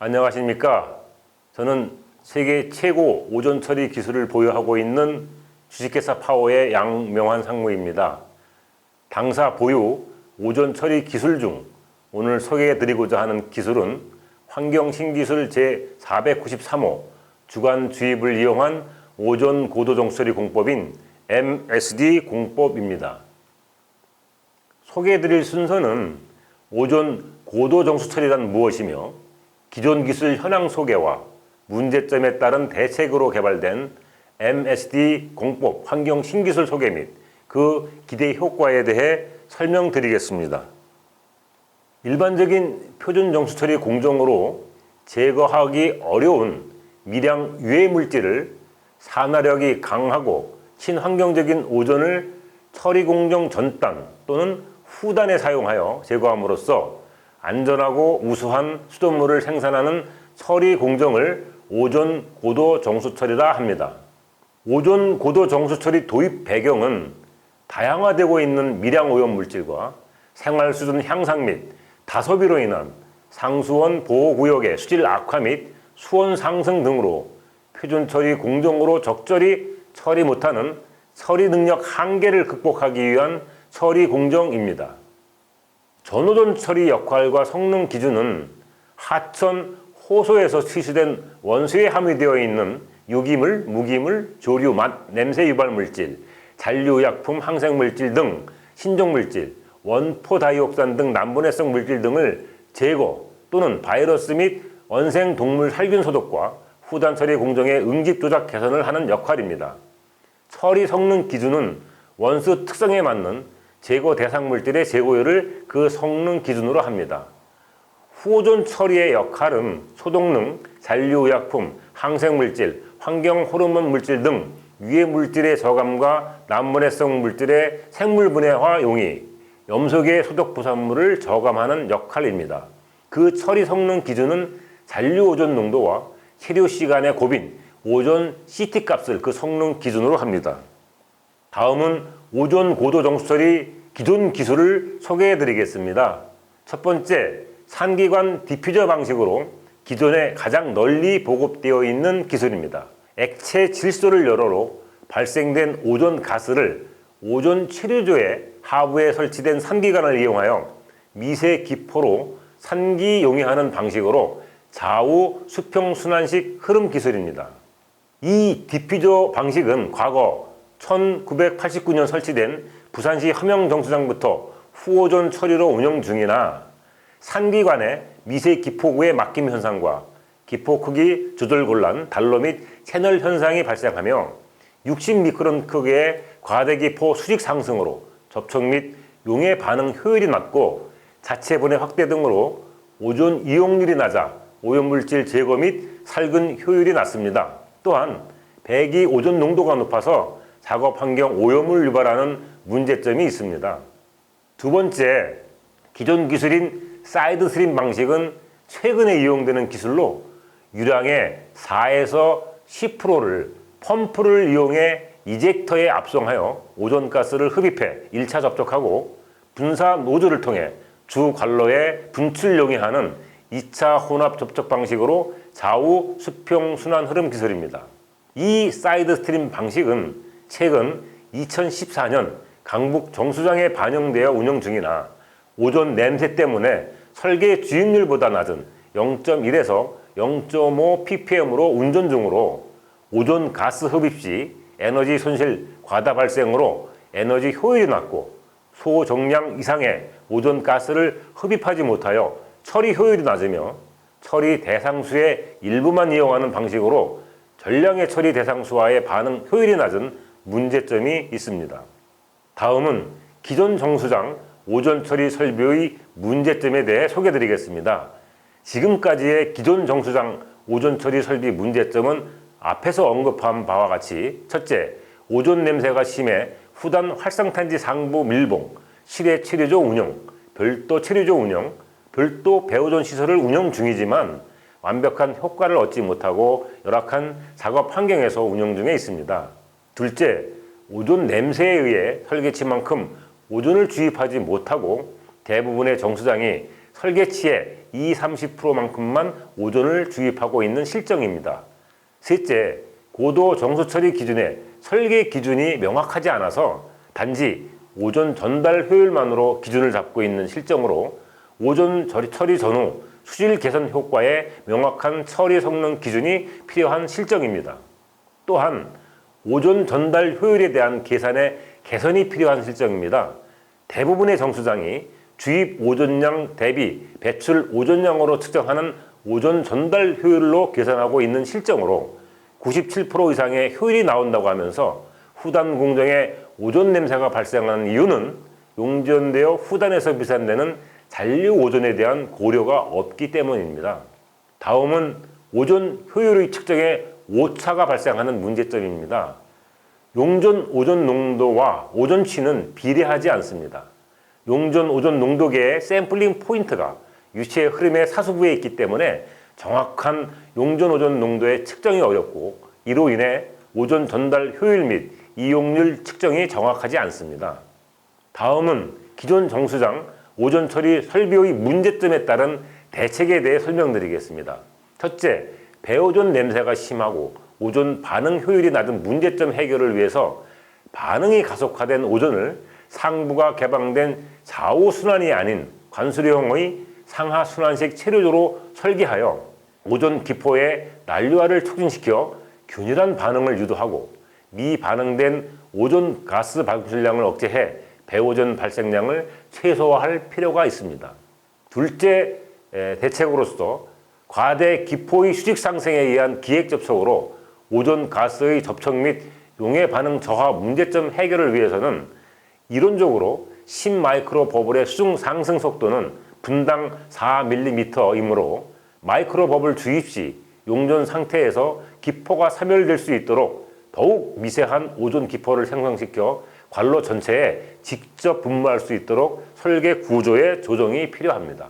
안녕하십니까. 저는 세계 최고 오존 처리 기술을 보유하고 있는 주식회사 파워의 양명환 상무입니다. 당사 보유 오존 처리 기술 중 오늘 소개해드리고자 하는 기술은 환경신기술 제493호 주간 주입을 이용한 오존 고도 정수 처리 공법인 MSD 공법입니다. 소개해드릴 순서는 오존 고도 정수 처리란 무엇이며 기존 기술 현황 소개와 문제점에 따른 대책으로 개발된 MSD 공법 환경 신기술 소개 및 그 기대 효과에 대해 설명드리겠습니다. 일반적인 표준 정수 처리 공정으로 제거하기 어려운 미량 유해 물질을 산화력이 강하고 친환경적인 오존을 처리 공정 전단 또는 후단에 사용하여 제거함으로써 안전하고 우수한 수돗물을 생산하는 처리 공정을 오존 고도 정수 처리라 합니다. 오존 고도 정수 처리 도입 배경은 다양화되고 있는 미량 오염 물질과 생활 수준 향상 및 다소비로 인한 상수원 보호구역의 수질 악화 및 수온 상승 등으로 표준 처리 공정으로 적절히 처리 못하는 처리 능력 한계를 극복하기 위한 처리 공정입니다. 전오존 처리 역할과 성능 기준은 하천, 호소에서 취수된 원수에 함유되어 있는 유기물, 무기물, 조류, 맛, 냄새 유발 물질, 잔류약품, 항생물질 등 신종물질, 원포 다이옥산 등 난분해성 물질 등을 제거 또는 바이러스 및 원생동물 살균 소독과 후단 처리 공정의 응집 조작 개선을 하는 역할입니다. 처리 성능 기준은 원수 특성에 맞는 제거 대상 물질의 제거율을 그 성능 기준으로 합니다. 후오존 처리의 역할은 소독능, 잔류의약품, 항생물질, 환경 호르몬 물질 등 유해 물질의 저감과 난분해성 물질의 생물분해화 용이, 염소계 소독 부산물을 저감하는 역할입니다. 그 처리 성능 기준은 잔류 오존 농도와 체류 시간의 고빈, 오존 CT 값을 그 성능 기준으로 합니다. 다음은 오존 고도 정수 처리 기존 기술을 소개해 드리겠습니다. 첫 번째, 산기관 디퓨저 방식으로 기존에 가장 널리 보급되어 있는 기술입니다. 액체 질소를 열어로 발생된 오존 가스를 오존 체류조의 하부에 설치된 산기관을 이용하여 미세 기포로 산기 용이하는 방식으로 좌우 수평 순환식 흐름 기술입니다. 이 디퓨저 방식은 과거 1989년 설치된 부산시 함영정수장부터 후오존 처리로 운영 중이나 산기관의 미세 기포구의 막힘 현상과 기포 크기 조절 곤란, 단로 및 채널 현상이 발생하며 60미크론 크기의 과대기포 수직 상승으로 접촉 및 용해 반응 효율이 낮고 자체 분해 확대 등으로 오존 이용률이 낮아 오염물질 제거 및 살균 효율이 낮습니다. 또한 배기 오존 농도가 높아서 작업 환경 오염을 유발하는 문제점이 있습니다. 두 번째, 기존 기술인 사이드 스트림 방식은 최근에 이용되는 기술로 유량의 4에서 10%를 펌프를 이용해 이젝터에 압송하여 오존가스를 흡입해 1차 접촉하고 분사 노즐을 통해 주 관로에 분출 용이하는 2차 혼합 접촉 방식으로 좌우 수평 순환 흐름 기술입니다. 이 사이드 스트림 방식은 최근 2014년 강북 정수장에 반영되어 운영 중이나 오존 냄새 때문에 설계 주입률보다 낮은 0.1에서 0.5 ppm으로 운전 중으로 오존 가스 흡입 시 에너지 손실 과다 발생으로 에너지 효율이 낮고 소정량 이상의 오존 가스를 흡입하지 못하여 처리 효율이 낮으며 처리 대상수의 일부만 이용하는 방식으로 전량의 처리 대상수와의 반응 효율이 낮은 문제점이 있습니다. 다음은 기존 정수장 오존 처리 설비의 문제점에 대해 소개드리겠습니다. 지금까지의 기존 정수장 오존 처리 설비 문제점은 앞에서 언급한 바와 같이 첫째, 오존 냄새가 심해 후단 활성탄지 상부 밀봉, 실외 체류조 운영, 별도 체류조 운영, 별도 배오존 시설을 운영 중이지만 완벽한 효과를 얻지 못하고 열악한 작업 환경에서 운영 중에 있습니다. 둘째, 오존 냄새에 의해 설계치만큼 오존을 주입하지 못하고 대부분의 정수장이 설계치의 20-30%만큼만 오존을 주입하고 있는 실정입니다. 셋째, 고도 정수 처리 기준의 설계 기준이 명확하지 않아서 단지 오존 전달 효율만으로 기준을 잡고 있는 실정으로 오존 처리 전후 수질 개선 효과에 명확한 처리 성능 기준이 필요한 실정입니다. 또한 오존 전달 효율에 대한 계산의 개선이 필요한 실정입니다. 대부분의 정수장이 주입 오존량 대비 배출 오존량으로 측정하는 오존 전달 효율로 계산하고 있는 실정으로 97% 이상의 효율이 나온다고 하면서 후단 공정에 오존 냄새가 발생하는 이유는 용전되어 후단에서 비산되는 잔류 오존에 대한 고려가 없기 때문입니다. 다음은 오존 효율의 측정에 오차가 발생하는 문제점입니다. 용전 오존 농도와 오존치는 비례하지 않습니다. 용전 오존 농도계의 샘플링 포인트가 유체의 흐름의 사수부에 있기 때문에 정확한 용전 오존 농도의 측정이 어렵고 이로 인해 오존 전달 효율 및 이용률 측정이 정확하지 않습니다. 다음은 기존 정수장 오존 처리 설비의 문제점에 따른 대책에 대해 설명드리겠습니다. 첫째, 배오존 냄새가 심하고 오존 반응 효율이 낮은 문제점 해결을 위해서 반응이 가속화된 오존을 상부가 개방된 좌우 순환이 아닌 관수령의 상하 순환식 체류조로 설계하여 오존 기포의 난류화를 촉진시켜 균일한 반응을 유도하고 미반응된 오존 가스 방출량을 억제해 배오존 발생량을 최소화할 필요가 있습니다. 둘째 대책으로서 과대 기포의 수직 상승에 의한 기획 접촉으로 오존 가스의 접촉 및 용해 반응 저하 문제점 해결을 위해서는 이론적으로 10마이크로 버블의 수중 상승 속도는 분당 4mm이므로 마이크로 버블 주입 시 용전 상태에서 기포가 사멸될 수 있도록 더욱 미세한 오존 기포를 생성시켜 관로 전체에 직접 분무할 수 있도록 설계 구조의 조정이 필요합니다.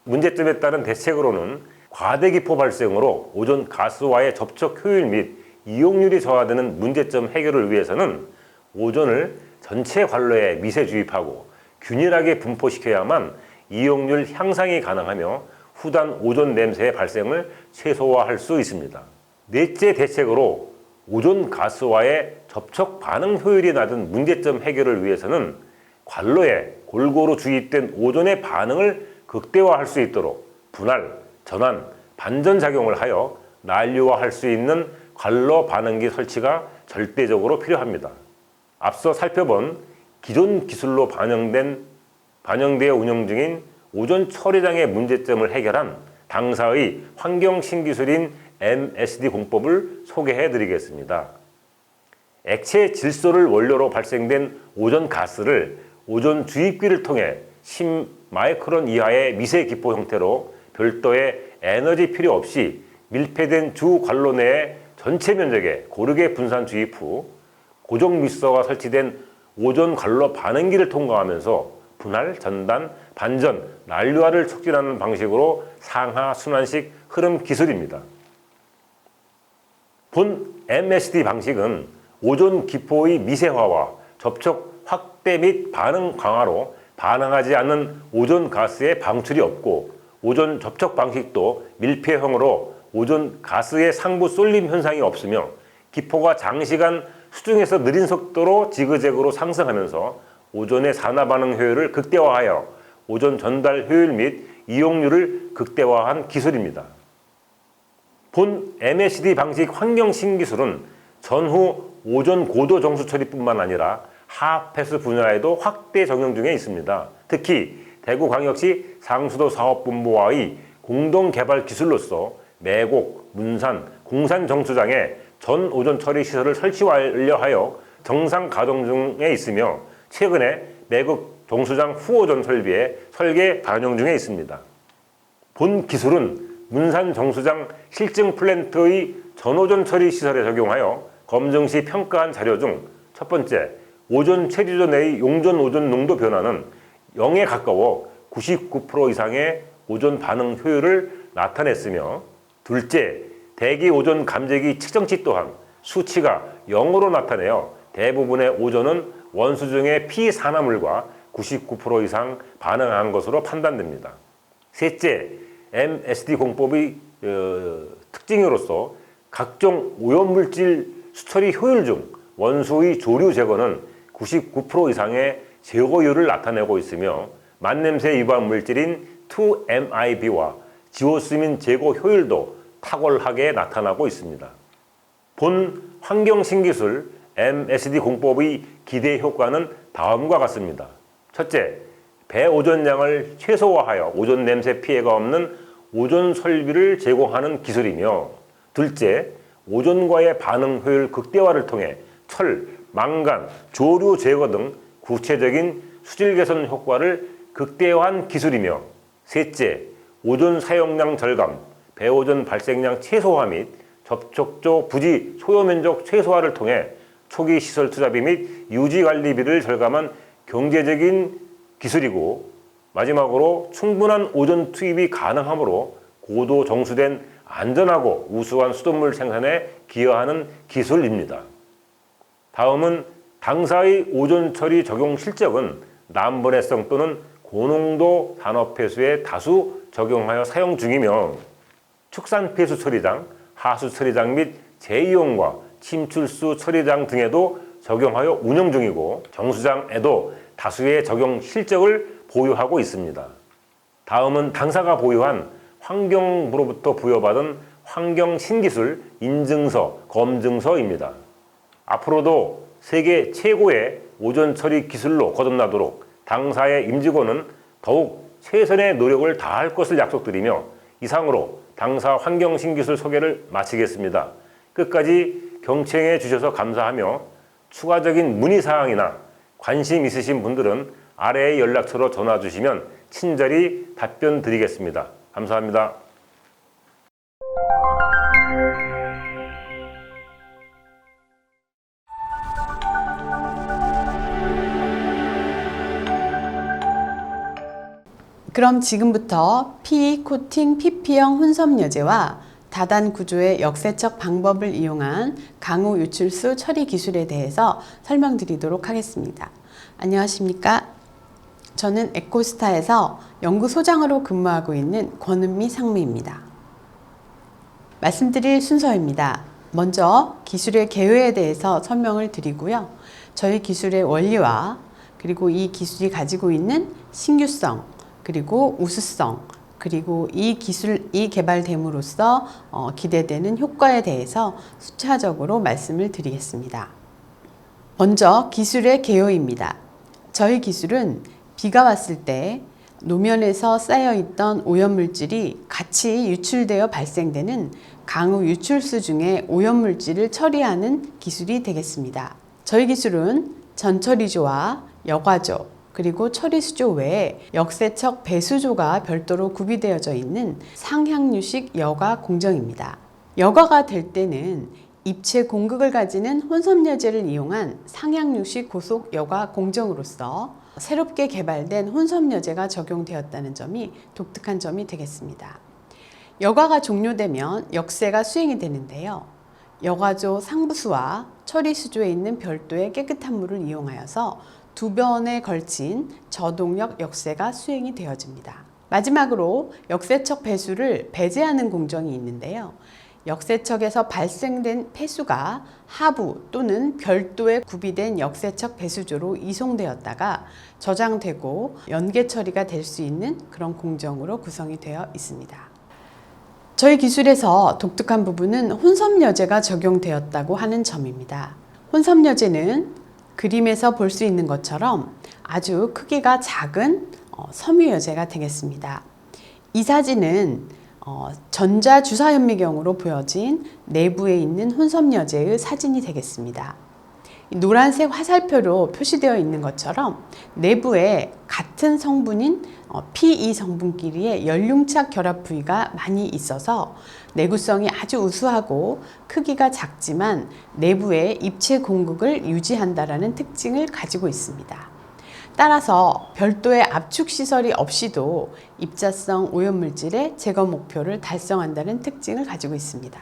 문제점에 따른 대책으로는 과대 기포 발생으로 오존 가스와의 접촉 효율 및 이용률이 저하되는 문제점 해결을 위해서는 오존을 전체 관로에 미세 주입하고 균일하게 분포시켜야만 이용률 향상이 가능하며 후단 오존 냄새의 발생을 최소화할 수 있습니다. 넷째 대책으로 오존 가스와의 접촉 반응 효율이 낮은 문제점 해결을 위해서는 관로에 골고루 주입된 오존의 반응을 극대화할 수 있도록 분할, 전환, 반전 작용을 하여 난류화할 수 있는 관로 반응기 설치가 절대적으로 필요합니다. 앞서 살펴본 기존 기술로 반영되어 운영 중인 오존 처리장의 문제점을 해결한 당사의 환경 신기술인 MSD 공법을 소개해 드리겠습니다. 액체 질소를 원료로 발생된 오존 가스를 오존 주입기를 통해 10마이크론 이하의 미세 기포 형태로 별도의 에너지 필요 없이 밀폐된 주 관로 내의 전체 면적에 고르게 분산 주입 후 고정 미스터가 설치된 오존 관로 반응기를 통과하면서 분할, 전단, 반전, 난류화를 촉진하는 방식으로 상하 순환식 흐름 기술입니다. 본 MSD 방식은 오존 기포의 미세화와 접촉 확대 및 반응 강화로 반응하지 않는 오존 가스의 방출이 없고 오존 접촉 방식도 밀폐형으로 오존 가스의 상부 쏠림 현상이 없으며 기포가 장시간 수중에서 느린 속도로 지그재그로 상승하면서 오존의 산화 반응 효율을 극대화하여 오존 전달 효율 및 이용률을 극대화한 기술입니다. 본 MSD 방식 환경 신기술은 전후 오존 고도 정수 처리뿐만 아니라 하폐수 분야에도 확대 적용 중에 있습니다. 특히 대구광역시 상수도 사업본부와의 공동 개발 기술로서 매곡, 문산, 공산 정수장에 전 오존 처리 시설을 설치 완료하여 정상 가동 중에 있으며 최근에 매곡 정수장 후오존 설비에 설계 반영 중에 있습니다. 본 기술은 문산 정수장 실증 플랜트의 전오존 처리 시설에 적용하여 검증 시 평가한 자료 중 첫 번째, 오존 체류조 내의 용전 오존 농도 변화는 0에 가까워 99% 이상의 오존 반응 효율을 나타냈으며 둘째, 대기 오존 감지기 측정치 또한 수치가 0으로 나타내어 대부분의 오존은 원수 중의 피산화물과 99% 이상 반응한 것으로 판단됩니다. 셋째, MSD 공법의 특징으로서 각종 오염물질 수처리 효율 중 원소의 조류 제거는 99% 이상의 제거율을 나타내고 있으며 만냄새 유발 물질인 2-MIB와 지오스민 제거 효율도 탁월하게 나타나고 있습니다. 본 환경 신기술 MSD 공법의 기대 효과는 다음과 같습니다. 첫째, 배 오존량을 최소화하여 오존 냄새 피해가 없는 오존 설비를 제공하는 기술이며, 둘째, 오존과의 반응 효율 극대화를 통해 철, 망간, 조류 제거 등 구체적인 수질 개선 효과를 극대화한 기술이며, 셋째, 오존 사용량 절감, 배오존 발생량 최소화 및 접촉조 부지 소요 면적 최소화를 통해 초기 시설 투자비 및 유지 관리비를 절감한 경제적인 기술이고, 마지막으로 충분한 오존 투입이 가능하므로 고도 정수된 안전하고 우수한 수돗물 생산에 기여하는 기술입니다. 다음은 당사의 오존 처리 적용 실적은 난번회성 또는 고농도 산업폐수에 다수 적용하여 사용 중이며, 축산폐수 처리장, 하수 처리장 및 재이용과 침출수 처리장 등에도 적용하여 운영 중이고, 정수장에도 다수의 적용 실적을 보유하고 있습니다. 다음은 당사가 보유한 환경부로부터 부여받은 환경신기술 인증서, 검증서입니다. 앞으로도 세계 최고의 오존 처리 기술로 거듭나도록 당사의 임직원은 더욱 최선의 노력을 다할 것을 약속드리며, 이상으로 당사 환경신기술 소개를 마치겠습니다. 끝까지 경청해 주셔서 감사하며, 추가적인 문의사항이나 관심 있으신 분들은 아래의 연락처로 전화 주시면 친절히 답변 드리겠습니다. 감사합니다. 그럼 지금부터 PE 코팅 PP형 혼섬여제와 다단 구조의 역세척 방법을 이용한 강우 유출수 처리 기술에 대해서 설명드리도록 하겠습니다. 안녕하십니까? 저는 에코스타에서 연구소장으로 근무하고 있는 권은미 상무입니다. 말씀드릴 순서입니다. 먼저 기술의 개요에 대해서 설명을 드리고요. 저희 기술의 원리와 그리고 이 기술이 가지고 있는 신규성, 그리고 우수성, 그리고 이 기술이 개발됨으로써 기대되는 효과에 대해서 수차적으로 말씀을 드리겠습니다. 먼저 기술의 개요입니다. 저희 기술은 비가 왔을 때 노면에서 쌓여있던 오염물질이 같이 유출되어 발생되는 강우 유출수 중에 오염물질을 처리하는 기술이 되겠습니다. 저희 기술은 전처리조와 여과조, 그리고 처리수조 외에 역세척 배수조가 별도로 구비되어져 있는 상향유식 여과 공정입니다. 여과가 될 때는 입체 공극을 가지는 혼섬여제를 이용한 상향유식 고속 여과 공정으로서 새롭게 개발된 혼섬여제가 적용되었다는 점이 독특한 점이 되겠습니다. 여과가 종료되면 역세가 수행이 되는데요. 여과조 상부수와 처리수조에 있는 별도의 깨끗한 물을 이용하여서 2번에 걸친 저동력 역세가 수행이 되어집니다. 마지막으로 역세척 배수를 배제하는 공정이 있는데요. 역세척에서 발생된 폐수가 하부 또는 별도의 구비된 역세척 배수조로 이송되었다가 저장되고 연계 처리가 될 수 있는 그런 공정으로 구성이 되어 있습니다. 저희 기술에서 독특한 부분은 혼섬여제가 적용되었다고 하는 점입니다. 혼섬여제는 그림에서 볼 수 있는 것처럼 아주 크기가 작은 섬유여제가 되겠습니다. 이 사진은 전자주사현미경으로 보여진 내부에 있는 혼섬여제의 사진이 되겠습니다. 노란색 화살표로 표시되어 있는 것처럼 내부에 같은 성분인 PE 성분끼리의 연륜착 결합 부위가 많이 있어서 내구성이 아주 우수하고 크기가 작지만 내부에 입체 공극을 유지한다는 특징을 가지고 있습니다. 따라서 별도의 압축 시설이 없이도 입자성 오염물질의 제거 목표를 달성한다는 특징을 가지고 있습니다.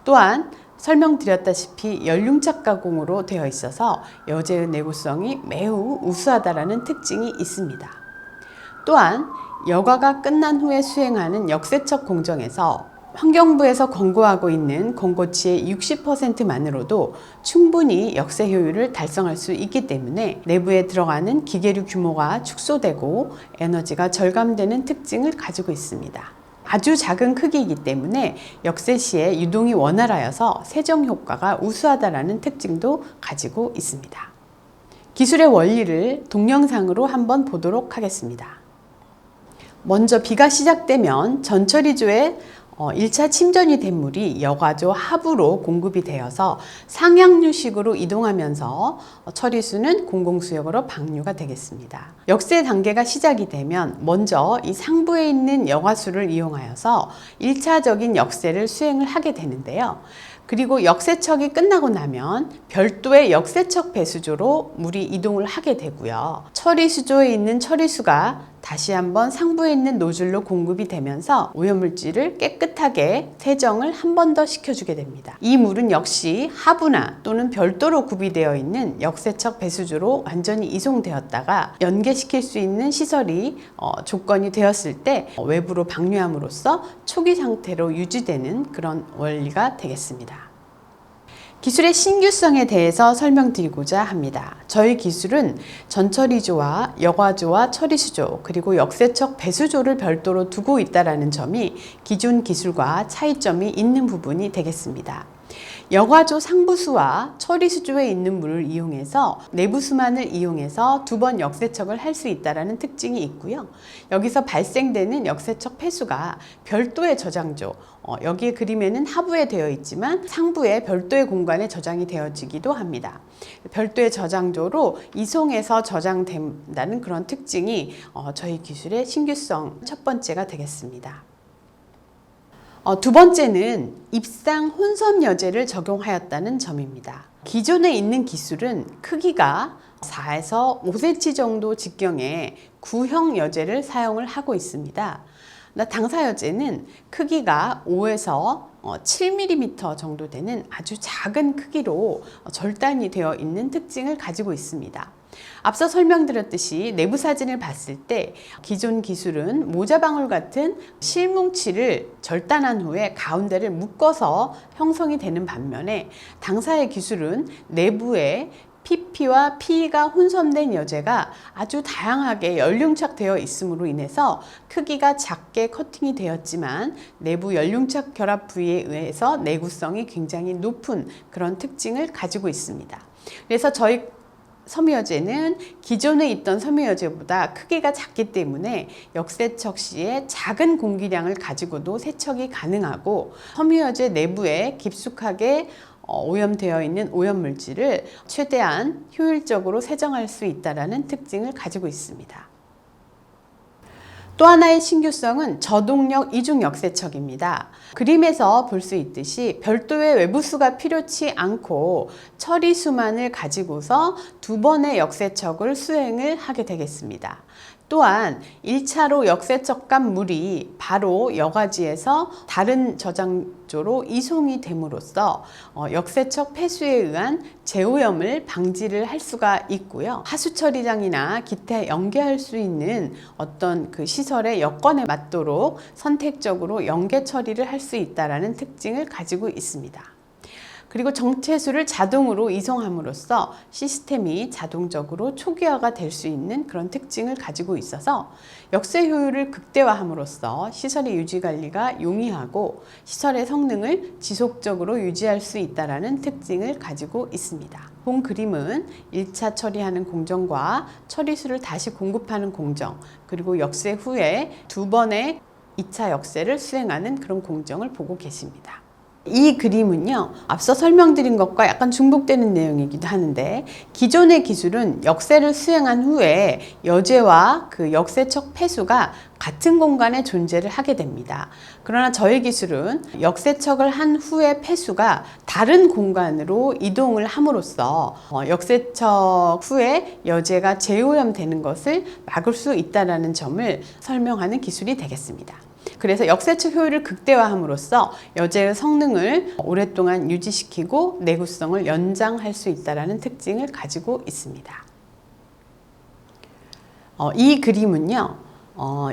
또한 설명드렸다시피 연륜착 가공으로 되어 있어서 여제의 내구성이 매우 우수하다는 특징이 있습니다. 또한 여가가 끝난 후에 수행하는 역세척 공정에서 환경부에서 권고하고 있는 권고치의 60%만으로도 충분히 역세 효율을 달성할 수 있기 때문에 내부에 들어가는 기계류 규모가 축소되고 에너지가 절감되는 특징을 가지고 있습니다. 아주 작은 크기이기 때문에 역세 시에 유동이 원활하여서 세정 효과가 우수하다는 특징도 가지고 있습니다. 기술의 원리를 동영상으로 한번 보도록 하겠습니다. 먼저 비가 시작되면 전처리조에 1차 침전이 된 물이 여과조 하부로 공급이 되어서 상향유식으로 이동하면서 처리수는 공공수역으로 방류가 되겠습니다. 역세 단계가 시작이 되면 먼저 이 상부에 있는 여과수를 이용하여서 1차적인 역세를 수행을 하게 되는데요. 그리고 역세척이 끝나고 나면 별도의 역세척 배수조로 물이 이동을 하게 되고요. 처리수조에 있는 처리수가 다시 한번 상부에 있는 노즐로 공급이 되면서 오염물질을 깨끗하게 세정을 한 번 더 시켜주게 됩니다. 이 물은 역시 하부나 또는 별도로 구비되어 있는 역세척 배수조로 완전히 이송되었다가 연계시킬 수 있는 시설이 조건이 되었을 때 외부로 방류함으로써 초기 상태로 유지되는 그런 원리가 되겠습니다. 기술의 신규성에 대해서 설명드리고자 합니다. 저희 기술은 전처리조와 여과조와 처리수조 그리고 역세척 배수조를 별도로 두고 있다는 점이 기존 기술과 차이점이 있는 부분이 되겠습니다. 여과조 상부수와 처리수조에 있는 물을 이용해서 내부수만을 이용해서 2번 역세척을 할 수 있다는 특징이 있고요. 여기서 발생되는 역세척 폐수가 별도의 저장조, 여기에 그림에는 하부에 되어 있지만 상부에 별도의 공간에 저장이 되어지기도 합니다. 별도의 저장조로 이송해서 저장된다는 그런 특징이 저희 기술의 신규성 첫 번째가 되겠습니다. 두 번째는 입상 혼섬여제를 적용하였다는 점입니다. 기존에 있는 기술은 크기가 4에서 5cm 정도 직경의 구형 여제를 사용을 하고 있습니다. 당사여제는 크기가 5에서 7mm 정도 되는 아주 작은 크기로 절단이 되어 있는 특징을 가지고 있습니다. 앞서 설명드렸듯이 내부 사진을 봤을 때 기존 기술은 모자방울 같은 실뭉치를 절단한 후에 가운데를 묶어서 형성이 되는 반면에 당사의 기술은 내부에 PP와 PE가 혼선된 여제가 아주 다양하게 연융착되어 있음으로 인해서 크기가 작게 커팅이 되었지만 내부 연융착 결합 부위에 의해서 내구성이 굉장히 높은 그런 특징을 가지고 있습니다. 그래서 저희 섬유여제는 기존에 있던 섬유여제보다 크기가 작기 때문에 역세척 시에 작은 공기량을 가지고도 세척이 가능하고 섬유여제 내부에 깊숙하게 오염되어 있는 오염물질을 최대한 효율적으로 세정할 수 있다는 특징을 가지고 있습니다. 또 하나의 신규성은 저동력 이중 역세척입니다. 그림에서 볼 수 있듯이 별도의 외부수가 필요치 않고 처리수만을 가지고서 2번의 역세척을 수행을 하게 되겠습니다. 또한 1차로 역세척한 물이 바로 여과지에서 다른 저장조로 이송이 됨으로써 역세척 폐수에 의한 재오염을 방지를 할 수가 있고요. 하수처리장이나 기타 연계할 수 있는 어떤 그 시설의 여건에 맞도록 선택적으로 연계 처리를 할 수 있다는 특징을 가지고 있습니다. 그리고 정체수를 자동으로 이송함으로써 시스템이 자동적으로 초기화가 될 수 있는 그런 특징을 가지고 있어서 역세 효율을 극대화함으로써 시설의 유지관리가 용이하고 시설의 성능을 지속적으로 유지할 수 있다는 특징을 가지고 있습니다. 본 그림은 1차 처리하는 공정과 처리수를 다시 공급하는 공정, 그리고 역세 후에 2번의 2차 역세를 수행하는 그런 공정을 보고 계십니다. 이 그림은요, 앞서 설명드린 것과 약간 중복되는 내용이기도 하는데 기존의 기술은 역세를 수행한 후에 여제와 그 역세척 폐수가 같은 공간에 존재를 하게 됩니다. 그러나 저희 기술은 역세척을 한 후에 폐수가 다른 공간으로 이동을 함으로써 역세척 후에 여제가 재오염되는 것을 막을 수 있다는 점을 설명하는 기술이 되겠습니다. 그래서 역세척 효율을 극대화함으로써 여제의 성능을 오랫동안 유지시키고 내구성을 연장할 수 있다는 특징을 가지고 있습니다. 이 그림은요,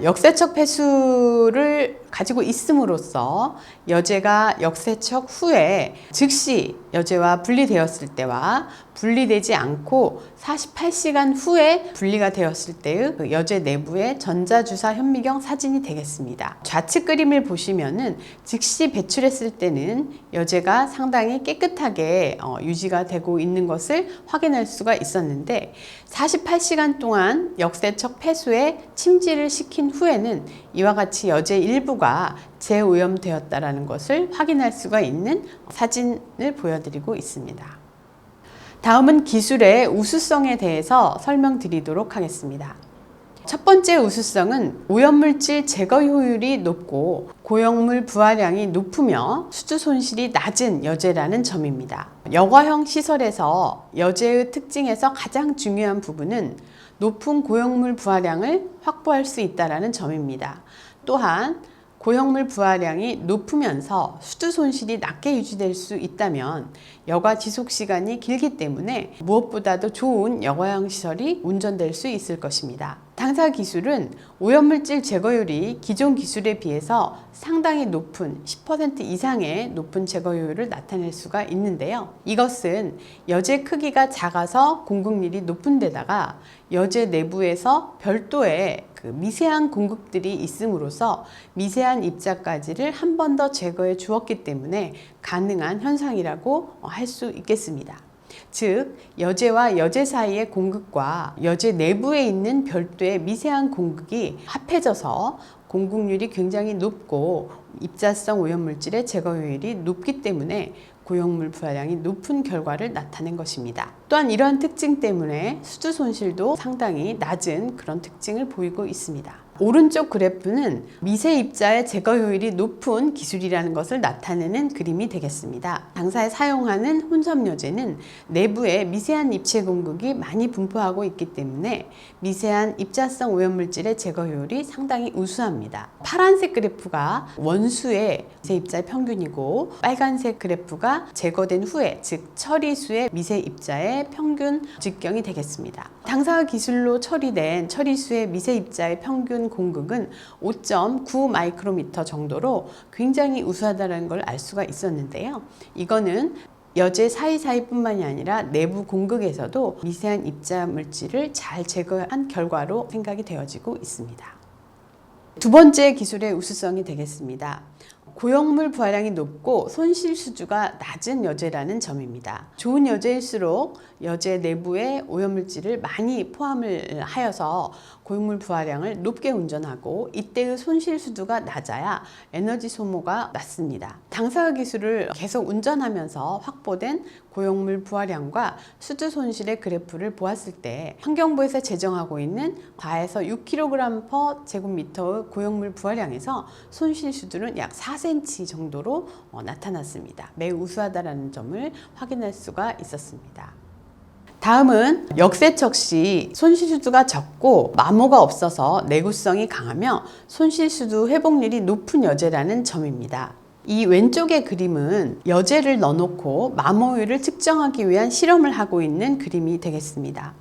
역세척 폐수를 가지고 있음으로써 여제가 역세척 후에 즉시 여제와 분리되었을 때와 분리되지 않고 48시간 후에 분리가 되었을 때의 그 여제 내부의 전자주사 현미경 사진이 되겠습니다. 좌측 그림을 보시면은 즉시 배출했을 때는 여제가 상당히 깨끗하게 유지가 되고 있는 것을 확인할 수가 있었는데 48시간 동안 역세척 폐수에 침지를 시킨 후에는 이와 같이 여제 일부가 재오염되었다라는 것을 확인할 수가 있는 사진을 보여드리고 있습니다. 다음은 기술의 우수성에 대해서 설명드리도록 하겠습니다. 첫 번째 우수성은 오염물질 제거 효율이 높고 고형물 부하량이 높으며 수주 손실이 낮은 여제라는 점입니다. 여과형 시설에서 여제의 특징에서 가장 중요한 부분은 높은 고형물 부하량을 확보할 수 있다는 점입니다. 또한 고형물 부하량이 높으면서 수주 손실이 낮게 유지될 수 있다면 여과 지속 시간이 길기 때문에 무엇보다도 좋은 여과형 시설이 운전될 수 있을 것입니다. 당사 기술은 오염물질 제거율이 기존 기술에 비해서 상당히 높은 10% 이상의 높은 제거율을 나타낼 수가 있는데요. 이것은 여제 크기가 작아서 공급률이 높은 데다가 여제 내부에서 별도의 그 미세한 공극들이 있음으로써 미세한 입자까지를 한 번 더 제거해 주었기 때문에 가능한 현상이라고 할 수 있겠습니다. 즉 여제와 여제 사이의 공극과 여제 내부에 있는 별도의 미세한 공극이 합해져서 공극률이 굉장히 높고 입자성 오염물질의 제거효율이 높기 때문에 고형물 부하량이 높은 결과를 나타낸 것입니다. 또한 이러한 특징 때문에 수주 손실도 상당히 낮은 그런 특징을 보이고 있습니다. 오른쪽 그래프는 미세 입자의 제거 효율이 높은 기술이라는 것을 나타내는 그림이 되겠습니다. 당사에 사용하는 혼섭 여제는 내부에 미세한 입체 공극이 많이 분포하고 있기 때문에 미세한 입자성 오염물질의 제거 효율이 상당히 우수합니다. 파란색 그래프가 원수의 미세 입자의 평균이고 빨간색 그래프가 제거된 후에 즉 처리수의 미세 입자의 평균 직경이 되겠습니다. 당사 기술로 처리된 처리수의 미세 입자의 평균 공극은 5.9 마이크로미터 정도로 굉장히 우수하다는 걸 알 수가 있었는데요. 이거는 여제 사이사이뿐만이 아니라 내부 공극에서도 미세한 입자 물질을 잘 제거한 결과로 생각이 되어지고 있습니다. 두 번째 기술의 우수성이 되겠습니다. 고형물 부하량이 높고 손실 수주가 낮은 여제라는 점입니다. 좋은 여제일수록 여제 내부에 오염물질을 많이 포함을 하여서 고형물 부하량을 높게 운전하고 이때의 손실 수주가 낮아야 에너지 소모가 낮습니다. 당사 기술을 계속 운전하면서 확보된 고형물 부하량과 수주 손실의 그래프를 보았을 때 환경부에서 제정하고 있는 4에서 6kg/제곱미터의 고형물 부하량에서 손실 수주는 약 4cm 정도로 나타났습니다. 매우 우수하다는 점을 확인할 수가 있었습니다. 다음은 역세척 시 손실수두가 적고 마모가 없어서 내구성이 강하며 손실수두 회복률이 높은 여제라는 점입니다. 이 왼쪽의 그림은 여제를 넣어놓고 마모율을 측정하기 위한 실험을 하고 있는 그림이 되겠습니다.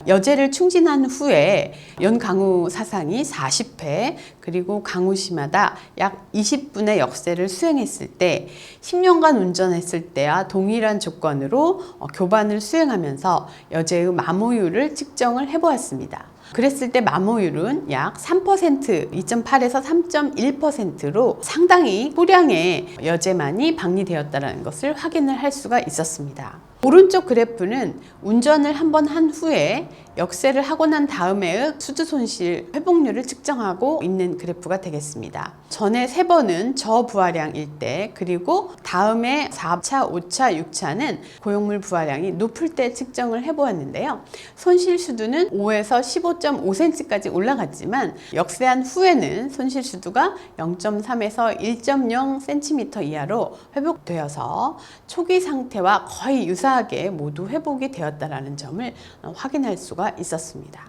여제를 충진한 후에 연강우 사상이 40회 그리고 강우시마다 약 20분의 역세를 수행했을 때 10년간 운전했을 때와 동일한 조건으로 교반을 수행하면서 여제의 마모율을 측정을 해보았습니다. 그랬을 때 마모율은 약 3%, 2.8에서 3.1%로 상당히 소량의 여제만이 방리되었다는 것을 확인을 할 수가 있었습니다. 오른쪽 그래프는 운전을 한번 한 후에 역세를 하고 난 다음에의 수주 손실 회복률을 측정하고 있는 그래프가 되겠습니다. 전에 3번은 저부하량일 때 그리고 다음에 4차, 5차, 6차는 고용물 부하량이 높을 때 측정을 해보았는데요. 손실 수두는 5에서 15.5cm까지 올라갔지만 역세한 후에는 손실 수두가 0.3에서 1.0cm 이하로 회복되어서 초기 상태와 거의 유사하게 모두 회복이 되었다는 점을 확인할 수가 있었습니다.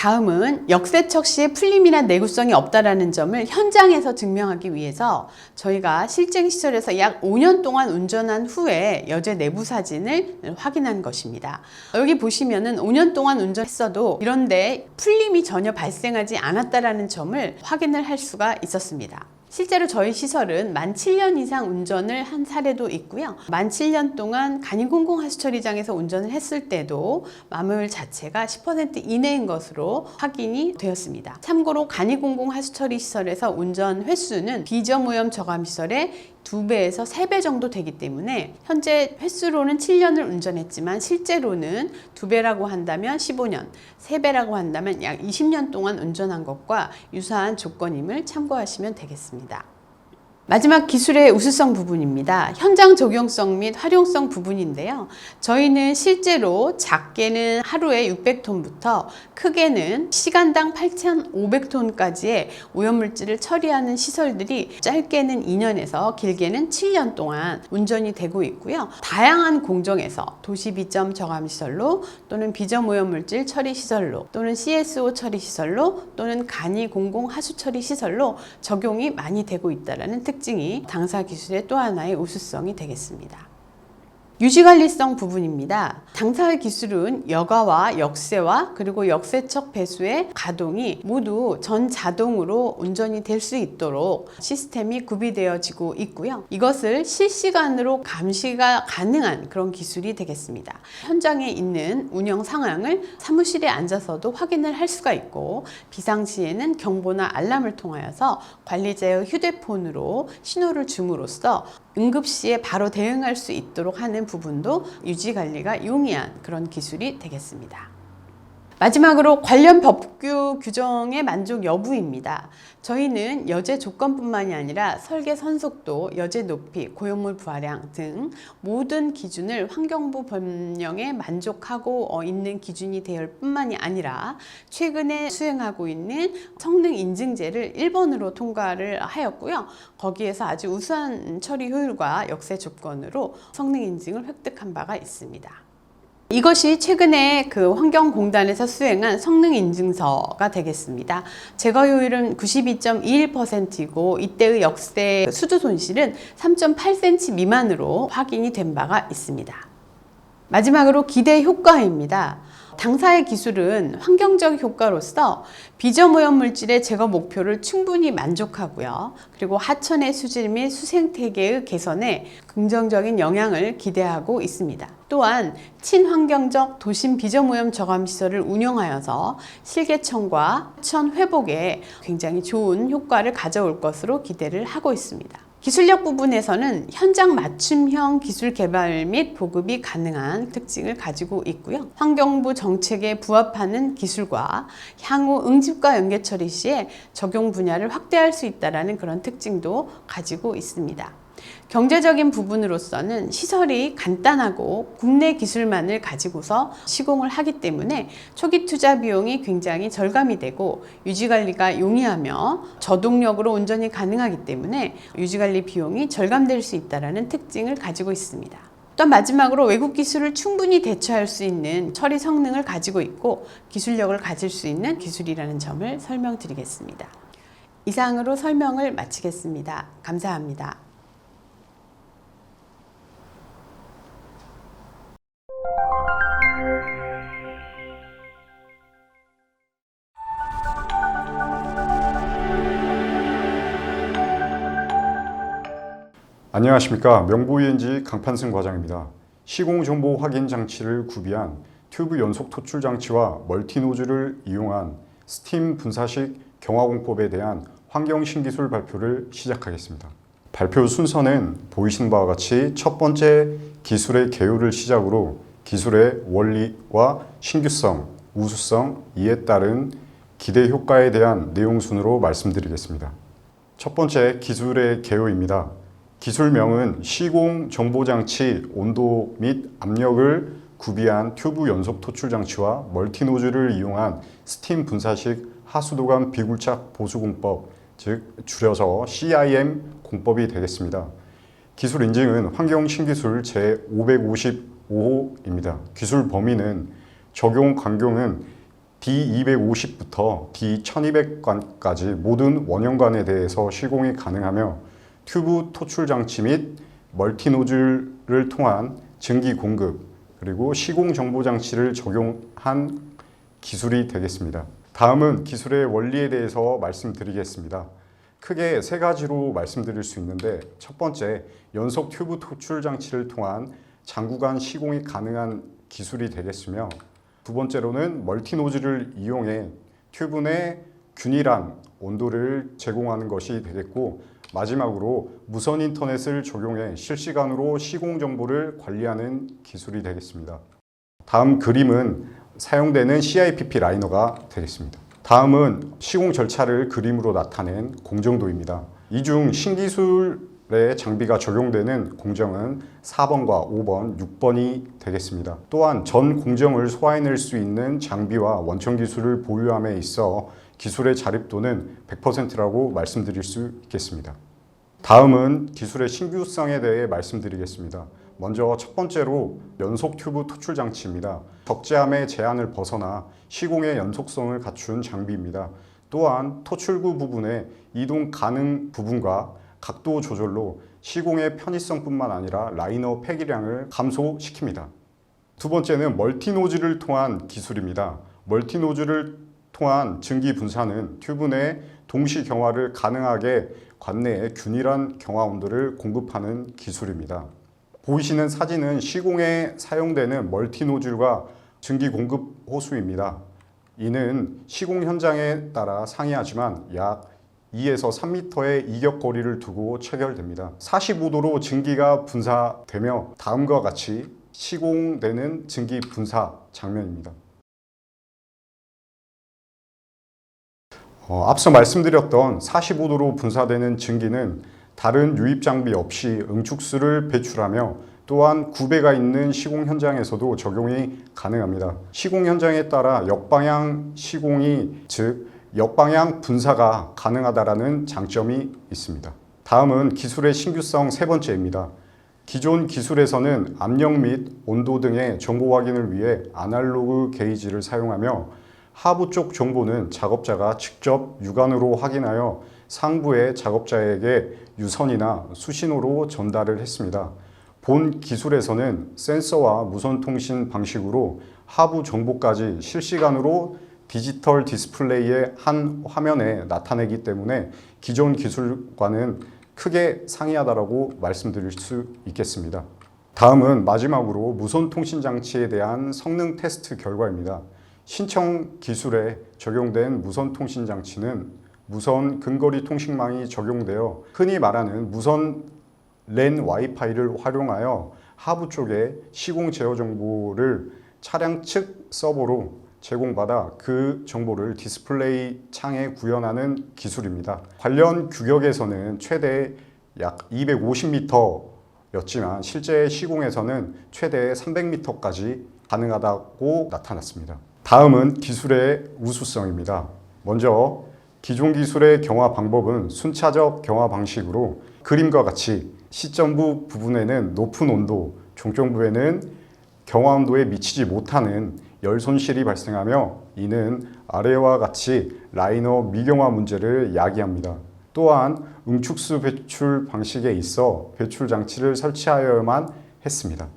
다음은 역세척 시에 풀림이나 내구성이 없다라는 점을 현장에서 증명하기 위해서 저희가 실증 시설에서 약 5년 동안 운전한 후에 여제 내부 사진을 확인한 것입니다. 여기 보시면은 5년 동안 운전했어도 이런데 풀림이 전혀 발생하지 않았다라는 점을 확인을 할 수가 있었습니다. 실제로 저희 시설은 만 7년 이상 운전을 한 사례도 있고요. 만 7년 동안 간이공공하수처리장에서 운전을 했을 때도 마모율 자체가 10% 이내인 것으로 확인이 되었습니다. 참고로 간이공공하수처리 시설에서 운전 횟수는 비점오염 저감시설의 2배에서 3배 정도 되기 때문에 현재 횟수로는 7년을 운전했지만 실제로는 2배라고 한다면 15년, 3배라고 한다면 약 20년 동안 운전한 것과 유사한 조건임을 참고하시면 되겠습니다. 마지막 기술의 우수성 부분입니다. 현장 적용성 및 활용성 부분인데요. 저희는 실제로 작게는 하루에 600톤부터 크게는 시간당 8,500톤까지의 오염물질을 처리하는 시설들이 짧게는 2년에서 길게는 7년 동안 운전이 되고 있고요. 다양한 공정에서 도시 비점 저감 시설로 또는 비점 오염물질 처리 시설로 또는 CSO 처리 시설로 또는 간이 공공 하수 처리 시설로 적용이 많이 되고 있다는 특징이 당사 기술의 또 하나의 우수성이 되겠습니다. 유지관리성 부분입니다. 당사의 기술은 여가와 역세와 그리고 역세척 배수의 가동이 모두 전 자동으로 운전이 될 수 있도록 시스템이 구비되어지고 있고요. 이것을 실시간으로 감시가 가능한 그런 기술이 되겠습니다. 현장에 있는 운영 상황을 사무실에 앉아서도 확인을 할 수가 있고 비상시에는 경보나 알람을 통하여서 관리자의 휴대폰으로 신호를 줌으로써 응급시에 바로 대응할 수 있도록 하는 부분도 유지관리가 용이한 그런 기술이 되겠습니다. 마지막으로 관련 법규 규정의 만족 여부입니다. 저희는 여제 조건뿐만이 아니라 설계 선속도, 여제 높이, 고용물 부하량 등 모든 기준을 환경부 법령에 만족하고 있는 기준이 되어 뿐만이 아니라 최근에 수행하고 있는 성능 인증제를 1번으로 통과를 하였고요. 거기에서 아주 우수한 처리 효율과 역세 조건으로 성능 인증을 획득한 바가 있습니다. 이것이 최근에 그 환경공단에서 수행한 성능인증서가 되겠습니다. 제거 효율은 92.21%이고 이때의 역세 수도 손실은 3.8cm 미만으로 확인이 된 바가 있습니다. 마지막으로 기대 효과입니다. 당사의 기술은 환경적 효과로서 비점오염 물질의 제거 목표를 충분히 만족하고요. 그리고 하천의 수질 및 수생태계의 개선에 긍정적인 영향을 기대하고 있습니다. 또한 친환경적 도심 비점오염 저감 시설을 운영하여서 실개천과 하천 회복에 굉장히 좋은 효과를 가져올 것으로 기대를 하고 있습니다. 기술력 부분에서는 현장 맞춤형 기술 개발 및 보급이 가능한 특징을 가지고 있고요. 환경부 정책에 부합하는 기술과 향후 응집과 연계 처리 시에 적용 분야를 확대할 수 있다는 그런 특징도 가지고 있습니다. 경제적인 부분으로서는 시설이 간단하고 국내 기술만을 가지고서 시공을 하기 때문에 초기 투자 비용이 굉장히 절감이 되고 유지관리가 용이하며 저동력으로 운전이 가능하기 때문에 유지관리 비용이 절감될 수 있다는 특징을 가지고 있습니다. 또 마지막으로 외국 기술을 충분히 대처할 수 있는 처리 성능을 가지고 있고 기술력을 가질 수 있는 기술이라는 점을 설명드리겠습니다. 이상으로 설명을 마치겠습니다. 감사합니다. 안녕하십니까. 명보ENG 강판승 과장입니다. 시공정보 확인 장치를 구비한 튜브 연속 토출 장치와 멀티 노즐을 이용한 스팀 분사식 경화공법에 대한 환경 신기술 발표를 시작하겠습니다. 발표 순서는 보이시는 바와 같이 첫 번째 기술의 개요를 시작으로 기술의 원리와 신규성, 우수성, 이에 따른 기대 효과에 대한 내용 순으로 말씀드리겠습니다. 첫 번째 기술의 개요입니다. 기술명은 시공 정보장치 온도 및 압력을 구비한 튜브 연속 토출 장치와 멀티 노즐을 이용한 스팀 분사식 하수도관 비굴착 보수 공법, 즉 줄여서 CIM 공법이 되겠습니다. 기술 인증은 환경 신기술 제555호입니다. 기술 범위는 적용 광경은 D250부터 D1200관까지 모든 원형관에 대해서 시공이 가능하며 튜브 토출 장치 및 멀티노즐을 통한 증기 공급 그리고 시공 정보 장치를 적용한 기술이 되겠습니다. 다음은 기술의 원리에 대해서 말씀드리겠습니다. 크게 세 가지로 말씀드릴 수 있는데, 첫 번째, 연속 튜브 토출 장치를 통한 장구간 시공이 가능한 기술이 되겠으며, 두 번째로는 멀티노즐을 이용해 튜브 내 균일한 온도를 제공하는 것이 되겠고, 마지막으로 무선 인터넷을 적용해 실시간으로 시공 정보를 관리하는 기술이 되겠습니다. 다음 그림은 사용되는 CIPP 라이너가 되겠습니다. 다음은 시공 절차를 그림으로 나타낸 공정도입니다. 이 중 신기술의 장비가 적용되는 공정은 4번과 5번, 6번이 되겠습니다. 또한 전 공정을 소화해낼 수 있는 장비와 원천 기술을 보유함에 있어 기술의 자립도는 100%라고 말씀드릴 수 있겠습니다. 다음은 기술의 신규성에 대해 말씀드리겠습니다. 먼저 첫 번째로 연속 튜브 토출 장치입니다. 적재함의 제한을 벗어나 시공의 연속성을 갖춘 장비입니다. 또한 토출구 부분의 이동 가능 부분과 각도 조절로 시공의 편의성뿐만 아니라 라이너 폐기량을 감소시킵니다. 두 번째는 멀티노즐을 통한 기술입니다. 멀티노즐을 통한 증기 분사는 튜브 내 동시 경화를 가능하게 관내에 균일한 경화 온도를 공급하는 기술입니다. 보이시는 사진은 시공에 사용되는 멀티노즐과 증기 공급 호수입니다. 이는 시공 현장에 따라 상이하지만 약 2에서 3m의 이격 거리를 두고 체결됩니다. 45도로 증기가 분사되며 다음과 같이 시공되는 증기 분사 장면입니다. 앞서 말씀드렸던 45도로 분사되는 증기는 다른 유입 장비 없이 응축수를 배출하며 또한 구배가 있는 시공 현장에서도 적용이 가능합니다. 시공 현장에 따라 역방향 시공이, 즉 역방향 분사가 가능하다는 장점이 있습니다. 다음은 기술의 신규성 세 번째입니다. 기존 기술에서는 압력 및 온도 등의 정보 확인을 위해 아날로그 게이지를 사용하며 하부 쪽 정보는 작업자가 직접 육안으로 확인하여 상부의 작업자에게 유선이나 수신호로 전달을 했습니다. 본 기술에서는 센서와 무선 통신 방식으로 하부 정보까지 실시간으로 디지털 디스플레이의 한 화면에 나타내기 때문에 기존 기술과는 크게 상이하다고 말씀드릴 수 있겠습니다. 다음은 마지막으로 무선 통신 장치에 대한 성능 테스트 결과입니다. 신청 기술에 적용된 무선 통신 장치는 무선 근거리 통신망이 적용되어 흔히 말하는 무선 랜 와이파이를 활용하여 하부 쪽에 시공 제어 정보를 차량 측 서버로 제공받아 그 정보를 디스플레이 창에 구현하는 기술입니다. 관련 규격에서는 최대 약 250m였지만 실제 시공에서는 최대 300m까지 가능하다고 나타났습니다. 다음은 기술의 우수성입니다. 먼저 기존 기술의 경화 방법은 순차적 경화 방식으로 그림과 같이 시점부 부분에는 높은 온도, 종점부에는 경화 온도에 미치지 못하는 열 손실이 발생하며 이는 아래와 같이 라이너 미경화 문제를 야기합니다. 또한 응축수 배출 방식에 있어 배출 장치를 설치하여야만 했습니다.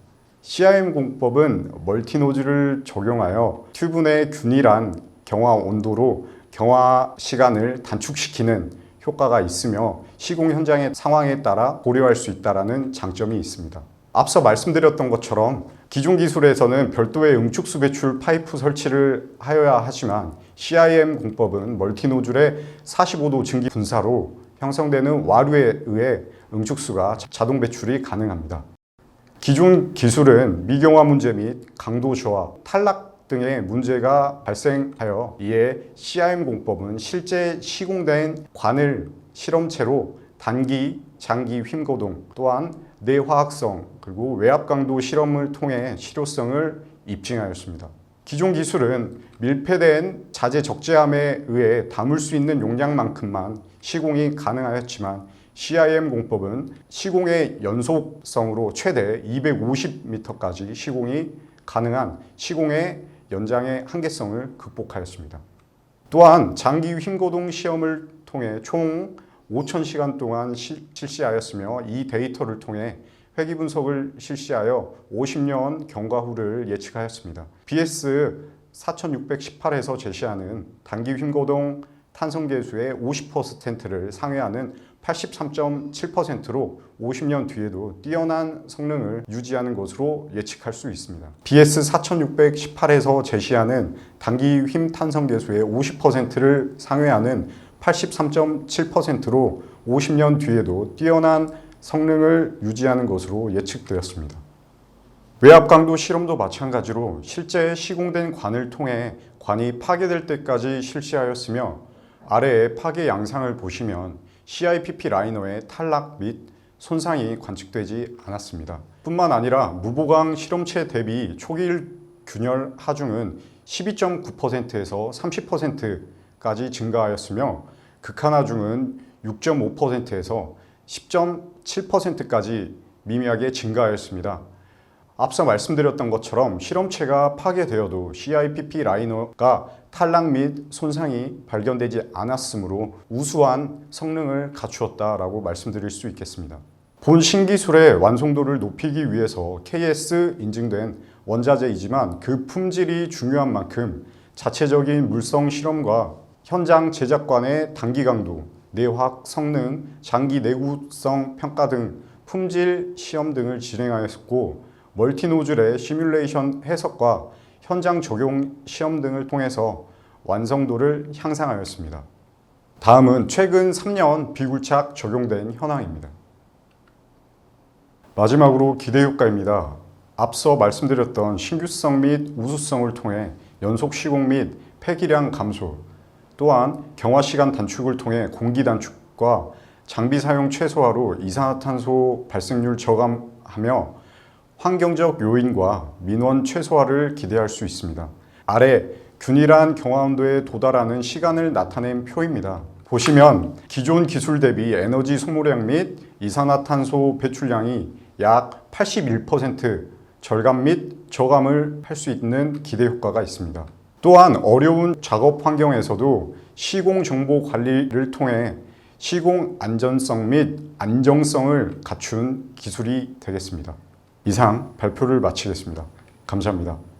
CIM 공법은 멀티노즐을 적용하여 튜브 내 균일한 경화 온도로 경화 시간을 단축시키는 효과가 있으며 시공 현장의 상황에 따라 고려할 수 있다는 장점이 있습니다. 앞서 말씀드렸던 것처럼 기존 기술에서는 별도의 응축수 배출 파이프 설치를 하여야 하지만 CIM 공법은 멀티노즐의 45도 증기 분사로 형성되는 와류에 의해 응축수가 자동 배출이 가능합니다. 기존 기술은 미경화 문제 및 강도 저하, 탈락 등의 문제가 발생하여 이에 CIM 공법은 실제 시공된 관을 실험체로 단기, 장기 휨거동 또한 내화학성 그리고 외압 강도 실험을 통해 실효성을 입증하였습니다. 기존 기술은 밀폐된 자재 적재함에 의해 담을 수 있는 용량만큼만 시공이 가능하였지만 CIM 공법은 시공의 연속성으로 최대 250m까지 시공이 가능한 시공의 연장의 한계성을 극복하였습니다. 또한 장기 휨거동 시험을 통해 총 5,000시간 동안 실시하였으며 이 데이터를 통해 회귀 분석을 실시하여 50년 경과 후를 예측하였습니다. BS 4618에서 제시하는 단기 휨거동 탄성계수의 50%를 상회하는 83.7%로 50년 뒤에도 뛰어난 성능을 유지하는 것으로 예측할 수 있습니다. BS 4618에서 제시하는 단기 휨 탄성계수의 50%를 상회하는 83.7%로 50년 뒤에도 뛰어난 성능을 유지하는 것으로 예측되었습니다. 외압 강도 실험도 마찬가지로 실제 시공된 관을 통해 관이 파괴될 때까지 실시하였으며 아래의 파괴 양상을 보시면 CIPP 라이너의 탈락 및 손상이 관측되지 않았습니다. 뿐만 아니라 무보강 실험체 대비 초기일 균열 하중은 12.9%에서 30%까지 증가하였으며 극한하중은 6.5%에서 10.7%까지 미미하게 증가하였습니다. 앞서 말씀드렸던 것처럼 실험체가 파괴되어도 CIPP 라이너가 탈락 및 손상이 발견되지 않았으므로 우수한 성능을 갖추었다라고 말씀드릴 수 있겠습니다. 본 신기술의 완성도를 높이기 위해서 KS 인증된 원자재이지만 그 품질이 중요한 만큼 자체적인 물성 실험과 현장 제작관의 단기 강도, 내화학 성능, 장기 내구성 평가 등 품질 시험 등을 진행하였고 멀티노즐의 시뮬레이션 해석과 현장 적용 시험 등을 통해서 완성도를 향상하였습니다. 다음은 최근 3년 비굴착 적용된 현황입니다. 마지막으로 기대 효과입니다. 앞서 말씀드렸던 신규성 및 우수성을 통해 연속 시공 및 폐기량 감소, 또한 경화 시간 단축을 통해 공기 단축과 장비 사용 최소화로 이산화탄소 발생률 저감하며 환경적 요인과 민원 최소화를 기대할 수 있습니다. 아래 균일한 경화 온도에 도달하는 시간을 나타낸 표입니다. 보시면 기존 기술 대비 에너지 소모량 및 이산화탄소 배출량이 약 81% 절감 및 저감을 할 수 있는 기대 효과가 있습니다. 또한 어려운 작업 환경에서도 시공 정보 관리를 통해 시공 안전성 및 안정성을 갖춘 기술이 되겠습니다. 이상 발표를 마치겠습니다. 감사합니다.